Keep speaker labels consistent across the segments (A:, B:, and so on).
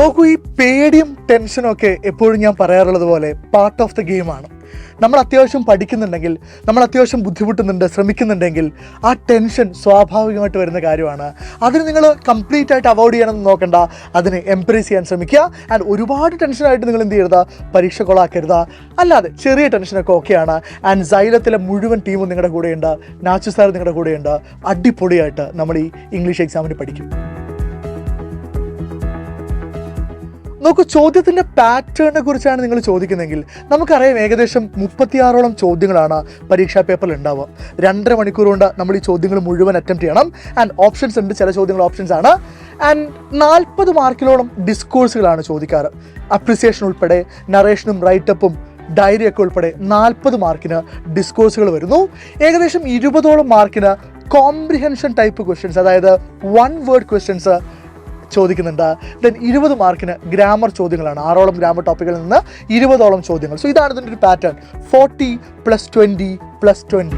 A: നോക്കൂ, ഈ പേടിയും ടെൻഷനും ഒക്കെ എപ്പോഴും ഞാൻ പറയാറുള്ളത് പോലെ പാർട്ട് ഓഫ് ദ ഗെയിമാണ്. നമ്മൾ അത്യാവശ്യം പഠിക്കുന്നുണ്ടെങ്കിൽ, നമ്മൾ അത്യാവശ്യം ബുദ്ധിമുട്ടുന്നുണ്ട്, ശ്രമിക്കുന്നുണ്ടെങ്കിൽ ആ ടെൻഷൻ സ്വാഭാവികമായിട്ട് വരുന്ന കാര്യമാണ്. അതിന് നിങ്ങൾ കംപ്ലീറ്റ് ആയിട്ട് അവോയ്ഡ് ചെയ്യണമെന്ന് നോക്കണ്ട, അതിനെ എംപ്രേസ് ചെയ്യാൻ ശ്രമിക്കുക. ആൻഡ് ഒരുപാട് ടെൻഷനായിട്ട് നിങ്ങൾ എന്ത് ചെയ്യരുത്, പരീക്ഷ കൊളാക്കരുത്. അല്ലാതെ ചെറിയ ടെൻഷനൊക്കെ ഓക്കെയാണ്. ആൻഡ് സൈലത്തിലെ മുഴുവൻ ടീമും നിങ്ങളുടെ കൂടെയുണ്ട്, നാച്ചു സാർ നിങ്ങളുടെ കൂടെയുണ്ട്. അടിപൊളിയായിട്ട് നമ്മൾ ഈ ഇംഗ്ലീഷ് എക്സാമിന് പഠിക്കും. നോക്കൂ, ചോദ്യത്തിൻ്റെ പാറ്റേണിനെ കുറിച്ചാണ് നിങ്ങൾ ചോദിക്കുന്നതെങ്കിൽ നമുക്കറിയാം ഏകദേശം 36ഓളം ചോദ്യങ്ങളാണ് പരീക്ഷാ പേപ്പറിൽ ഉണ്ടാവുക. 2.5 മണിക്കൂർ കൊണ്ട് നമ്മൾ ഈ ചോദ്യങ്ങൾ മുഴുവൻ അറ്റംപ്റ്റ് ചെയ്യണം. ആൻഡ് ഓപ്ഷൻസ് ഉണ്ട്, ചില ചോദ്യങ്ങൾ ഓപ്ഷൻസ് ആണ്. ആൻഡ് 40 മാർക്കിലോളം ഡിസ്കോഴ്സുകളാണ് ചോദിക്കാറ്. അപ്രിസിയേഷൻ ഉൾപ്പെടെ, നറേഷനും റൈറ്റപ്പും ഡയറിയൊക്കെ ഉൾപ്പെടെ 40 മാർക്കിന് ഡിസ്കോഴ്സുകൾ വരുന്നു. ഏകദേശം 20ഓളം മാർക്കിന് കോംപ്രിഹെൻഷൻ ടൈപ്പ് ക്വസ്റ്റ്യൻസ്, അതായത് 1 വേർഡ് ക്വസ്റ്റ്യൻസ് ചോദിക്കുന്നുണ്ട്. ദെൻ 20 മാർക്കിന് ഗ്രാമർ ചോദ്യങ്ങളാണ്. 6ഓളം ഗ്രാമർ ടോപ്പിക്കിൽ നിന്ന് 20ഓളം ചോദ്യങ്ങൾ. സോ ഇതാണ് ഇതിൻ്റെ ഒരു പാറ്റേൺ. 40 + 20 + 20.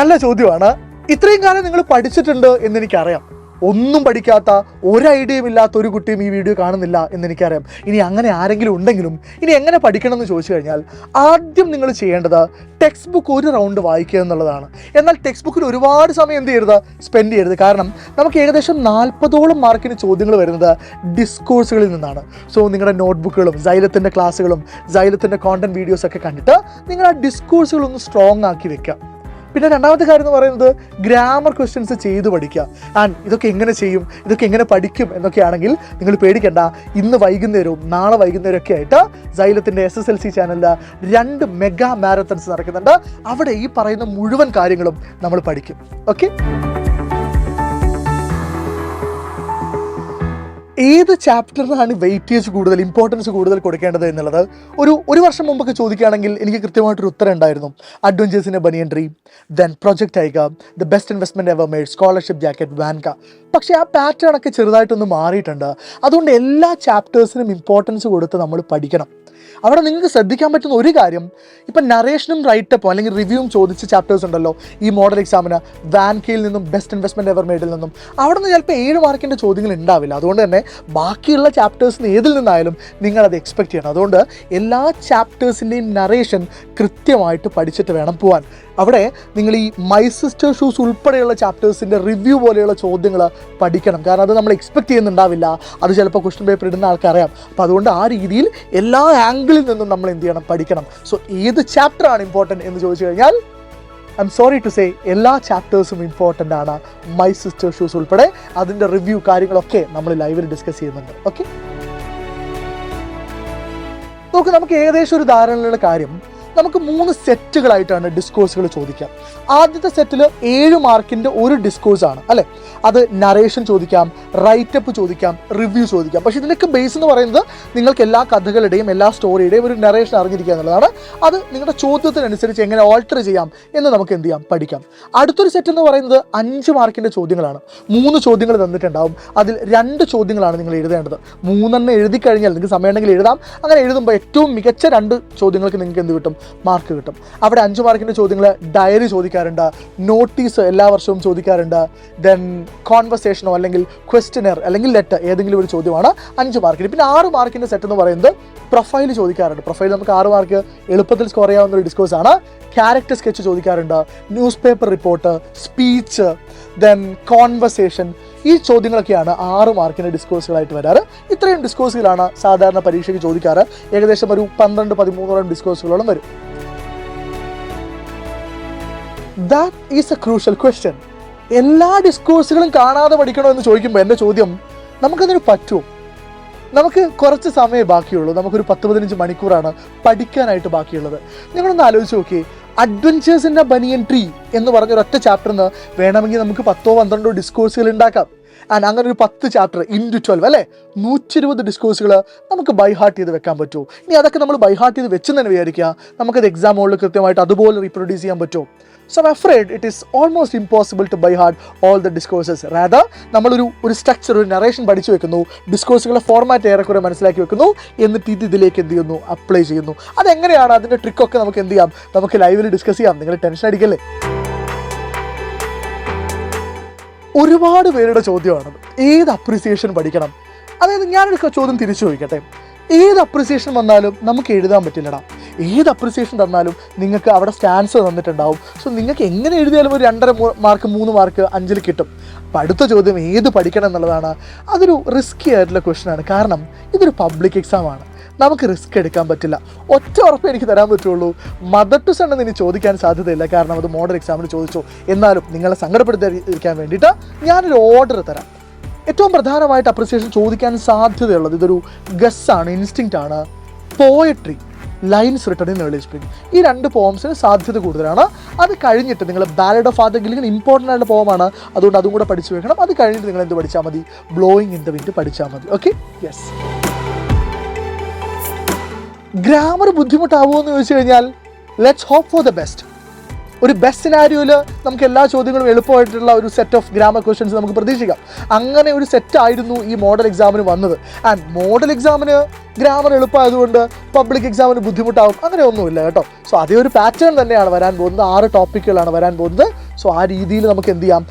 A: നല്ല ചോദ്യമാണ്. ഇത്രയും കാലം നിങ്ങൾ പഠിച്ചിട്ടുണ്ട് എന്നെനിക്കറിയാം. ഒന്നും പഠിക്കാത്ത, ഒരു ഐഡിയയും ഇല്ലാത്ത ഒരു കുട്ടിയും ഈ വീഡിയോ കാണുന്നില്ല എന്നെനിക്കറിയാം. ഇനി അങ്ങനെ ആരെങ്കിലും ഉണ്ടെങ്കിലും ഇനി എങ്ങനെ പഠിക്കണം എന്ന് ചോദിച്ചു കഴിഞ്ഞാൽ ആദ്യം നിങ്ങൾ ചെയ്യേണ്ടത് ടെക്സ്റ്റ് ബുക്ക് ഒരു റൗണ്ട് വായിക്കുക എന്നുള്ളതാണ്. എന്നാൽ ടെക്സ്റ്റ് ബുക്കിൽ ഒരുപാട് സമയം എന്ത് ചെയ്യരുത്, സ്പെൻഡ് ചെയ്യരുത്. കാരണം നമുക്ക് ഏകദേശം 40ഓളം മാർക്കിന് ചോദ്യങ്ങൾ വരുന്നത് ഡിസ്കോഴ്സുകളിൽ നിന്നാണ്. സോ നിങ്ങളുടെ നോട്ട്ബുക്കുകളും സൈലത്തിൻ്റെ ക്ലാസ്സുകളും സൈലത്തിൻ്റെ കോണ്ടന്റ് വീഡിയോസൊക്കെ കണ്ടിട്ട് നിങ്ങൾ ആ ഡിസ്കോഴ്സുകളൊന്ന് സ്ട്രോങ് ആക്കി വെക്കുക. പിന്നെ രണ്ടാമത്തെ കാര്യം എന്ന് പറയുന്നത് ഗ്രാമർ ക്വസ്റ്റ്യൻസ് ചെയ്ത് പഠിക്കുക. ആൻഡ് ഇതൊക്കെ എങ്ങനെ ചെയ്യും, ഇതൊക്കെ എങ്ങനെ പഠിക്കും എന്നൊക്കെയാണെങ്കിൽ നിങ്ങൾ പേടിക്കേണ്ട. ഇന്ന് വൈകുന്നേരവും നാളെ വൈകുന്നേരം ഒക്കെ ആയിട്ട് സൈലത്തിൻ്റെ SSLC ചാനലിൽ 2 മെഗാ മാരത്തൺസ് നടക്കുന്നുണ്ട്. അവിടെ ഈ പറയുന്ന മുഴുവൻ കാര്യങ്ങളും നമ്മൾ പഠിക്കും. ഓക്കെ, ഏത് ചാപ്റ്ററിനാണ് വെയിറ്റേജ് കൂടുതൽ, ഇമ്പോർട്ടൻസ് കൂടുതൽ കൊടുക്കേണ്ടത് എന്നുള്ളത് ഒരു വർഷം മുമ്പൊക്കെ ചോദിക്കുകയാണെങ്കിൽ എനിക്ക് കൃത്യമായിട്ടൊരു ഉത്തരം ഉണ്ടായിരുന്നു. Adventures in a Banyan Dream, then Project Tiger, The Best Investment Ever Made, Scholarship Jacket, Vanka. പക്ഷേ ആ പാറ്റേൺ ഒക്കെ ചെറുതായിട്ടൊന്ന് മാറിയിട്ടുണ്ട്. അതുകൊണ്ട് എല്ലാ ചാപ്റ്റേഴ്സിനും ഇമ്പോർട്ടൻസ് കൊടുത്ത് നമ്മൾ പഠിക്കണം. അവിടെ നിങ്ങൾക്ക് ശ്രദ്ധിക്കാൻ പറ്റുന്ന ഒരു കാര്യം, ഇപ്പം നറേഷനും റൈറ്റപ്പും അല്ലെങ്കിൽ റിവ്യൂവും ചോദിച്ച ചാപ്റ്റേഴ്സ് ഉണ്ടല്ലോ ഈ മോഡൽ എക്സാമിന്, വാൻകയിൽ നിന്നും ബെസ്റ്റ് ഇൻവെസ്റ്റ്മെൻറ്റ് എവർ മെയ്ഡിൽ നിന്നും, അവിടെ നിന്ന് ചിലപ്പോൾ 7 മാർക്കിൻ്റെ ചോദ്യങ്ങൾ ഉണ്ടാവില്ല. അതുകൊണ്ട് തന്നെ ബാക്കിയുള്ള ചാപ്റ്റേഴ്സിന് ഏതിൽ നിന്നായാലും നിങ്ങളത് എക്സ്പെക്റ്റ് ചെയ്യണം. അതുകൊണ്ട് എല്ലാ ചാപ്റ്റേഴ്സിൻ്റെയും നറേഷൻ കൃത്യമായിട്ട് പഠിച്ചിട്ട് വേണം പോകാൻ. അവിടെ നിങ്ങൾ ഈ മൈ സിസ്റ്റർ ഷൂസ് ഉൾപ്പെടെയുള്ള ചാപ്റ്റേഴ്സിൻ്റെ റിവ്യൂ പോലെയുള്ള ചോദ്യങ്ങൾ പഠിക്കണം. കാരണം അത് നമ്മൾ എക്സ്പെക്റ്റ് ചെയ്യുന്നുണ്ടാവില്ല, അത് ചിലപ്പോൾ ക്വസ്റ്റ്യൻ പേപ്പർ ഇടുന്ന ആൾക്കറിയാം. അപ്പോൾ അതുകൊണ്ട് ആ രീതിയിൽ എല്ലാ ആംഗിളിൽ നിന്നും നമ്മൾ എന്ത് ചെയ്യണം, പഠിക്കണം. സോ ഏത് ചാപ്റ്ററാണ് ഇമ്പോർട്ടൻറ്റ് എന്ന് ചോദിച്ചു കഴിഞ്ഞാൽ I am sorry to say എല്ലാ ചാപ്റ്റേഴ്സും ഇമ്പോർട്ടൻ്റ് ആണ്. മൈ സിസ്റ്റർ ഷൂസ് ഉൾപ്പെടെ അതിൻ്റെ റിവ്യൂ കാര്യങ്ങളൊക്കെ നമ്മൾ ലൈവിൽ ഡിസ്കസ് ചെയ്യുന്നുണ്ട്. ഓക്കെ, നോക്ക്, നമുക്ക് ഏകദേശം ഒരു ധാരണയുള്ള കാര്യം, നമുക്ക് 3 സെറ്റുകളായിട്ടാണ് ഡിസ്കോഴ്സുകൾ ചോദിക്കാം. ആദ്യത്തെ സെറ്റിൽ 7 മാർക്കിൻ്റെ ഒരു ഡിസ്കോഴ്സാണ് അല്ലേ. അത് നറേഷൻ ചോദിക്കാം, റൈറ്റപ്പ് ചോദിക്കാം, റിവ്യൂ ചോദിക്കാം. പക്ഷേ ഇതിൻ്റെയൊക്കെ ബേസ് എന്ന് പറയുന്നത് നിങ്ങൾക്ക് എല്ലാ കഥകളുടെയും എല്ലാ സ്റ്റോറിയുടെയും ഒരു നറേഷൻ അറിഞ്ഞിരിക്കുക എന്നുള്ളതാണ്. അത് നിങ്ങളുടെ ചോദ്യത്തിനനുസരിച്ച് എങ്ങനെ ഓൾട്ടർ ചെയ്യാം എന്ന് നമുക്ക് എന്ത് ചെയ്യാം, പഠിക്കാം. അടുത്തൊരു സെറ്റ് എന്ന് പറയുന്നത് 5 മാർക്കിൻ്റെ ചോദ്യങ്ങളാണ്. 3 ചോദ്യങ്ങൾ തന്നിട്ടുണ്ടാവും. അതിൽ 2 ചോദ്യങ്ങളാണ് നിങ്ങൾ എഴുതേണ്ടത്. 3 എഴുതി കഴിഞ്ഞാൽ നിങ്ങൾക്ക് സമയമുണ്ടെങ്കിൽ എഴുതാം. അങ്ങനെ എഴുതുമ്പോൾ ഏറ്റവും മികച്ച 2 ചോദ്യങ്ങൾക്ക് നിങ്ങൾക്ക് എന്ത് കിട്ടും, മാർക്ക് കിട്ടും. അവിടെ 5 മാർക്കിൻ്റെ ചോദ്യങ്ങൾ ഡയറി ചോദിക്കാറുണ്ട്, നോട്ടീസ് എല്ലാ വർഷവും ചോദിക്കാറുണ്ട്, ദെൻ കോൺവെർസേഷനോ അല്ലെങ്കിൽ ക്വസ്റ്റ്യനർ അല്ലെങ്കിൽ ലെറ്റർ ഏതെങ്കിലും ഒരു ചോദ്യമാണ് 5 മാർക്കിന്. പിന്നെ 6 മാർക്കിൻ്റെ സെറ്റ് എന്ന് പറയുന്നത് പ്രൊഫൈൽ ചോദിക്കാറുണ്ട്. പ്രൊഫൈൽ നമുക്ക് 6 മാർക്ക് എളുപ്പത്തിൽ സ്കോർ ചെയ്യാവുന്ന ഒരു ഡിസ്കോഴ്സാണ്. ക്യാരക്ടർ സ്കെച്ച് ചോദിക്കാറുണ്ട്, news paper report, speech, then conversation. ഈ ചോദ്യങ്ങളൊക്കെയാണ് 6 മാർക്കിൻ്റെ ഡിസ്കോഴ്സുകളായിട്ട് വരാറ്. ഇത്രയും ഡിസ്കോഴ്സുകളാണ് സാധാരണ പരീക്ഷയ്ക്ക് ചോദിക്കാറ്. ഏകദേശം ഒരു 12-13 ഡിസ്കോഴ്സുകളോളം വരും. That is A crucial question. എല്ലാ ഡിസ്കോഴ്സുകളും കാണാതെ പഠിക്കണോ എന്ന് ചോദിക്കുമ്പോൾ എൻ്റെ ചോദ്യം, നമുക്കതിന് പറ്റുമോ? നമുക്ക് കുറച്ച് സമയമേ ബാക്കിയുള്ളൂ. നമുക്കൊരു 10-15 മണിക്കൂറാണ് പഠിക്കാനായിട്ട് ബാക്കിയുള്ളത്. നിങ്ങളൊന്ന് ആലോചിച്ച് നോക്കിയേ, adventures in a banian tree എന്ന് പറഞ്ഞൊരൊറ്റ ചാപ്റ്ററിന് വേണമെങ്കിൽ നമുക്ക് 10-12 ഡിസ്കോഴ്സുകൾ ഉണ്ടാക്കാം. ആൻഡ് അങ്ങനെ ഒരു 10 ചാപ്റ്റർ ഇൻറ്റു 12 അല്ലേ, 120 ഡിസ്കോഴ്സുകൾ നമുക്ക് ബൈ ഹാർട്ട് ചെയ്ത് വെക്കാൻ പറ്റുമോ? ഇനി അതൊക്കെ നമ്മൾ ബൈ ഹാർട്ട് ചെയ്ത് വെച്ചെന്ന് തന്നെ വിചാരിക്കുക, നമുക്കത് എക്സാം ഹോളിൽ കൃത്യമായിട്ട് അതുപോലെ റീപ്രൊഡ്യൂസ് ചെയ്യാൻ പറ്റുമോ? So I'm afraid it is almost impossible to by heart all the discourses. Rather, നമ്മളൊരു സ്ട്രക്ചർ, ഒരു നറേഷൻ പഠിച്ചു വെക്കുന്നു, ഡിസ്കോഴ്സുകളുടെ ഫോർമാറ്റ് ഏറെക്കുറെ മനസ്സിലാക്കി വെക്കുന്നു, എന്നിട്ട് ഇതിലേക്ക് എന്ത് ചെയ്യുന്നു, അപ്ലൈ ചെയ്യുന്നു. അതെങ്ങനെയാണ്, അതിൻ്റെ ട്രിക്കൊക്കെ നമുക്ക് എന്ത് ചെയ്യാം, നമുക്ക് ലൈവിൽ ഡിസ്കസ് ചെയ്യാം. നിങ്ങൾ ടെൻഷൻ അടിക്കല്ലേ. ഒരുപാട് പേരുടെ ചോദ്യമാണത്. ഏത് അപ്രിസിയേഷൻ പഠിക്കണം? അതായത് ഞാനൊരു ചോദ്യം തിരിച്ചു ചോദിക്കട്ടെ. ഏത് അപ്രിസിയേഷൻ വന്നാലും നമുക്ക് എഴുതാൻ പറ്റില്ലടാ. ഏത് അപ്രിസിയേഷൻ തന്നാലും നിങ്ങൾക്ക് അവിടെ സ്റ്റാൻസ് തന്നിട്ടുണ്ടാവും. സോ നിങ്ങൾക്ക് എങ്ങനെ എഴുതിയാലും ഒരു 2.5 മാർക്ക് 3 മാർക്ക് 5 കിട്ടും. അപ്പോൾ അടുത്ത ചോദ്യം ഏത് പഠിക്കണം എന്നുള്ളതാണ്. അതൊരു റിസ്കി ആയിട്ടുള്ള ക്വസ്റ്റ്യനാണ്. കാരണം ഇതൊരു പബ്ലിക് എക്സാമാണ്. നമുക്ക് റിസ്ക് എടുക്കാൻ പറ്റില്ല. ഒറ്റ ഉറപ്പ് എനിക്ക് തരാൻ പറ്റുള്ളൂ, മദർ ടു സൺ എന്ന് ചോദിക്കാൻ സാധ്യതയില്ല. കാരണം അത് മോഡൽ എക്സാമിന് ചോദിച്ചു. എന്നാലും നിങ്ങളെ സങ്കടപ്പെടുത്താതിരിക്കാൻ വേണ്ടിയിട്ട് ഞാനൊരു ഓർഡർ തരാം. ഏറ്റവും പ്രധാനമായിട്ട് അപ്രിസിയേഷൻ ചോദിക്കാൻ സാധ്യതയുള്ളത് ഇതൊരു ഗസ്സാണ്, ഇൻസ്റ്റിങ്ക്റ്റ് ആണ്. Poetry, lines written in early spring, ഈ 2 പോംസിന് സാധ്യത കൂടുതലാണ്. അത് കഴിഞ്ഞിട്ട് നിങ്ങൾ ballad of father Gilligan important ആയിട്ടുള്ള പോമാണ്, അതുകൊണ്ട് അതും കൂടെ പഠിച്ചു വെക്കണം. അത് കഴിഞ്ഞിട്ട് നിങ്ങൾ എന്ത് പഠിച്ചാൽ മതി? ബ്ലോയിങ് ഇൻ ദ വിൻഡ് പഠിച്ചാൽ മതി. Okay, yes. ഗ്രാമർ ബുദ്ധിമുട്ടാവുമോ എന്ന് ചോദിച്ചു കഴിഞ്ഞാൽ let's hope for the best. ഒരു ബെസ്റ്റ് സിനാരിയോയിൽ നമുക്ക് എല്ലാ ചോദ്യങ്ങളും എളുപ്പമായിട്ടുള്ള ഒരു സെറ്റ് ഓഫ് ഗ്രാമർ ക്വസ്റ്റ്യൻസ് നമുക്ക് പ്രതീക്ഷിക്കാം. അങ്ങനെ ഒരു സെറ്റ് ആയിരുന്നു ഈ മോഡൽ എക്സാമിന് വന്നത്. ആൻഡ് മോഡൽ എക്സാമിന് ഗ്രാമർ എളുപ്പമായതുകൊണ്ട് പബ്ലിക് എക്സാമിന് ബുദ്ധിമുട്ടാവും, അങ്ങനെ ഒന്നുമില്ല കേട്ടോ. സോ അതേ ഒരു പാറ്റേൺ തന്നെയാണ് വരാൻ പോകുന്നത്. 6 ടോപ്പിക്കുകളാണ് വരാൻ പോകുന്നത്. സോ ആ രീതിയിൽ നമുക്ക് എന്ത് ചെയ്യാം?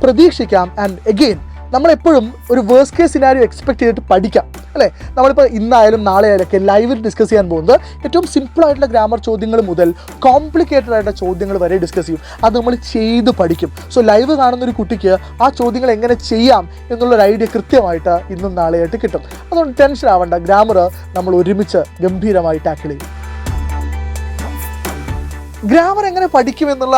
A: പ്രതീക്ഷിക്കാം. ആൻഡ് എഗെയിൻ നമ്മളെപ്പോഴും ഒരു വേഴ്സ്റ്റ് കേസ് സിനാരിയോ എക്സ്പെക്ട് ചെയ്തിട്ട് പഠിക്കാം, അല്ലേ? നമ്മളിപ്പോൾ ഇന്നായാലും നാളെ ആയാലും ഒക്കെ ലൈവിൽ ഡിസ്കസ് ചെയ്യാൻ പോകുന്നത് ഏറ്റവും സിമ്പിളായിട്ടുള്ള ഗ്രാമർ ചോദ്യങ്ങൾ മുതൽ കോംപ്ലിക്കേറ്റഡ് ആയിട്ടുള്ള ചോദ്യങ്ങൾ വരെ ഡിസ്കസ് ചെയ്യും. അത് നമ്മൾ ചെയ്ത് പഠിക്കും. സോ ലൈവ് കാണുന്നൊരു കുട്ടിക്ക് ആ ചോദ്യങ്ങൾ എങ്ങനെ ചെയ്യാം എന്നുള്ളൊരു ഐഡിയ കൃത്യമായിട്ട് ഇന്നും നാളെയായിട്ട് കിട്ടും. അതുകൊണ്ട് ടെൻഷൻ ആവണ്ട, ഗ്രാമർ നമ്മൾ ഒരുമിച്ച് ഗംഭീരമായി ടാക്കിൾ ചെയ്യും. ഗ്രാമർ എങ്ങനെ പഠിക്കുമെന്നുള്ള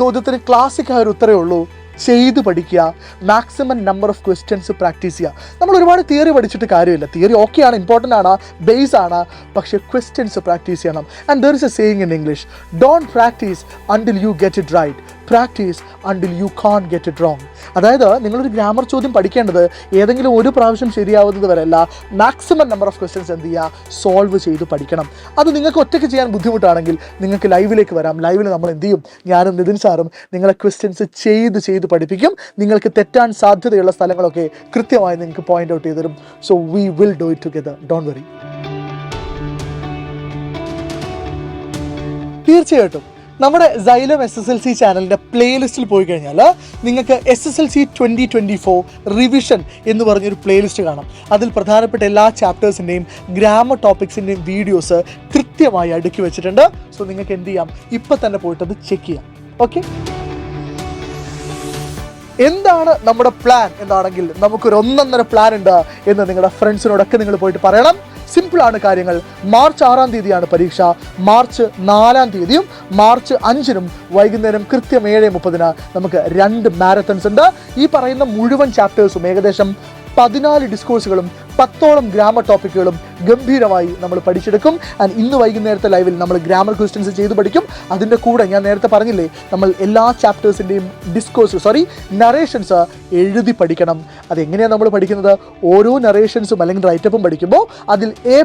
A: ചോദ്യത്തിന് ക്ലാസിക്കായ ഒരു ഉത്തരവേ ഉള്ളൂ: ചെയ്ത് പഠിക്കുക, maximum number of questions practice ചെയ്യുക. നമ്മൾ ഒരുപാട് തിയറി പഠിച്ചിട്ട് കാര്യമില്ല. തിയറി ഓക്കെയാണ്, ഇമ്പോർട്ടൻ്റ് ആണ്, ബേസ് ആണ്, പക്ഷേ ക്വസ്റ്റ്യൻസ് പ്രാക്ടീസ് ചെയ്യണം. And there is a saying in English: don't practice until you get it right, practice until you can't get it wrong. അതായത് നിങ്ങളൊരു ഗ്രാമർ ചോദ്യം പഠിക്കേണ്ടത് ഏതെങ്കിലും ഒരു പ്രാവശ്യം ശരിയാവുന്നത് വരെയല്ല, മാക്സിമം നമ്പർ ഓഫ് ക്വസ്റ്റ്യൻസ് എന്ത് ചെയ്യുക? സോൾവ് ചെയ്ത് പഠിക്കണം. അത് നിങ്ങൾക്ക് ഒറ്റയ്ക്ക് ചെയ്യാൻ ബുദ്ധിമുട്ടാണെങ്കിൽ നിങ്ങൾക്ക് ലൈവിലേക്ക് വരാം. ലൈവിൽ നമ്മൾ എന്ത് ചെയ്യും? ഞാനും നിതിൻ സാറും നിങ്ങളെ ക്വസ്റ്റ്യൻസ് ചെയ്ത് പഠിപ്പിക്കും. നിങ്ങൾക്ക് തെറ്റാൻ സാധ്യതയുള്ള സ്ഥലങ്ങളൊക്കെ കൃത്യമായി നിങ്ങൾക്ക് പോയിന്റ് ഔട്ട് ചെയ്ത് തരും. So we will do it together, don't worry. തീർച്ചയായിട്ടും നമ്മുടെ Xylem SSLC ചാനലിൻ്റെ പ്ലേലിസ്റ്റിൽ പോയി കഴിഞ്ഞാൽ നിങ്ങൾക്ക് SSLC 2024 റിവിഷൻ എന്ന് പറഞ്ഞൊരു പ്ലേലിസ്റ്റ് കാണാം. അതിൽ പ്രധാനപ്പെട്ട എല്ലാ ചാപ്റ്റേഴ്സിൻ്റെയും ഗ്രാമർ ടോപ്പിക്സിൻ്റെയും വീഡിയോസ് കൃത്യമായി അടുക്കി വെച്ചിട്ടുണ്ട്. സോ നിങ്ങൾക്ക് എന്ത് ചെയ്യാം? ഇപ്പം തന്നെ പോയിട്ട് അത് ചെക്ക് ചെയ്യാം. ഓക്കെ, എന്താണ് നമ്മുടെ പ്ലാൻ എന്നാണെങ്കിൽ നമുക്കൊരു 1.5 പ്ലാൻ ഉണ്ട് എന്ന് നിങ്ങളുടെ ഫ്രണ്ട്സിനോടൊക്കെ നിങ്ങൾ പോയിട്ട് പറയണം. സിമ്പിളാണ് കാര്യങ്ങൾ. മാർച്ച് 6-ാം തീയതിയാണ് പരീക്ഷ. മാർച്ച് 4-ാം തീയതിയും മാർച്ച് 5-നും വൈകുന്നേരം കൃത്യം 7:30 നമുക്ക് 2 മാരത്തൺസ് ഉണ്ട്. ഈ പറയുന്ന മുഴുവൻ ചാപ്റ്റേഴ്സും ഏകദേശം 14 ഡിസ്കോഴ്സുകളും 10ഓളം ഗ്രാമർ ടോപ്പിക്കുകളും ഗംഭീരമായി നമ്മൾ പഠിച്ചെടുക്കും. ആൻഡ് ഇന്ന് വൈകുന്നേരത്തെ ലൈവിൽ നമ്മൾ ഗ്രാമർ ക്വസ്റ്റ്യൻസ് ചെയ്ത് പഠിക്കും. അതിൻ്റെ കൂടെ ഞാൻ നേരത്തെ പറഞ്ഞില്ലേ, നമ്മൾ എല്ലാ ചാപ്റ്റേഴ്സിൻ്റെയും നറേഷൻസ് എഴുതി പഠിക്കണം. അതെങ്ങനെയാണ് നമ്മൾ പഠിക്കുന്നത്? ഓരോ നറേഷൻസും അല്ലെങ്കിൽ റൈറ്റപ്പും പഠിക്കുമ്പോൾ അതിൽ A+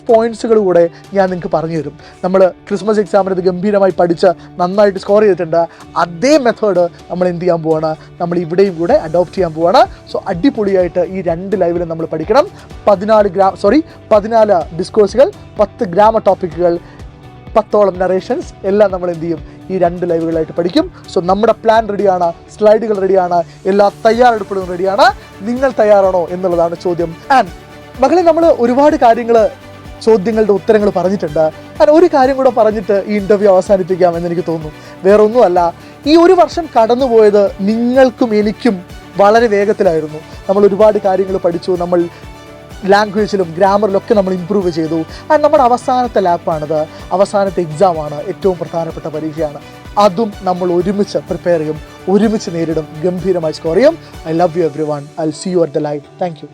A: പോയിൻറ്റ്സുകൾ കൂടെ ഞാൻ നിങ്ങൾക്ക് പറഞ്ഞു തരും. നമ്മൾ ക്രിസ്മസ് എക്സാമിന് ഇത് ഗംഭീരമായി പഠിച്ച് നന്നായിട്ട് സ്കോർ ചെയ്തിട്ടുണ്ട്. അതേ മെത്തേഡ് നമ്മൾ എന്ത് ചെയ്യാൻ പോവാണ്? നമ്മൾ ഇവിടെയും കൂടെ അഡോപ്റ്റ് ചെയ്യാൻ പോവാണ്. സോ അടിപൊളിയായിട്ട് ഈ 2 ലൈവിലും നമ്മൾ പഠിക്കണം. 14 ഡിസ്കോഴ്സുകൾ, 10 ഗ്രാമർ ടോപ്പിക്കുകൾ, 10ഓളം നറേഷൻസ് എല്ലാം നമ്മൾ എന്ത് ചെയ്യും? ഈ 2 ലൈവുകളായിട്ട് പഠിക്കും. സോ നമ്മുടെ പ്ലാൻ റെഡിയാണ്, സ്ലൈഡുകൾ റെഡിയാണ്, എല്ലാ തയ്യാറെടുപ്പുകളും റെഡിയാണ്. നിങ്ങൾ തയ്യാറാണോ എന്നുള്ളതാണ് ചോദ്യം. ആൻഡ് മകളെ, നമ്മൾ ഒരുപാട് കാര്യങ്ങൾ, ചോദ്യങ്ങളുടെ ഉത്തരങ്ങൾ പറഞ്ഞിട്ടുണ്ട്. ആൻഡ് ഒരു കാര്യം കൂടെ പറഞ്ഞിട്ട് ഈ ഇൻ്റർവ്യൂ അവസാനിപ്പിക്കാമെന്ന് എനിക്ക് തോന്നുന്നു. വേറെ ഒന്നുമല്ല, ഈ ഒരു വർഷം കടന്നുപോയത് നിങ്ങൾക്കും എനിക്കും വളരെ വേഗത്തിലായിരുന്നു. നമ്മൾ ഒരുപാട് കാര്യങ്ങൾ പഠിച്ചു. നമ്മൾ ലാംഗ്വേജിലും ഗ്രാമറിലൊക്കെ നമ്മൾ ഇമ്പ്രൂവ് ചെയ്തു. ആൻഡ് നമ്മുടെ അവസാനത്തെ ലാപ്പാണിത്, അവസാനത്തെ എക്സാമാണ്, ഏറ്റവും പ്രധാനപ്പെട്ട പരീക്ഷയാണ്. അതും നമ്മൾ ഒരുമിച്ച് പ്രിപ്പയർ ചെയ്യും, ഒരുമിച്ച് നേരിടും, ഗംഭീരമായി സ്കോർ ചെയ്യും. I love you everyone. I will see you at the live. Thank U.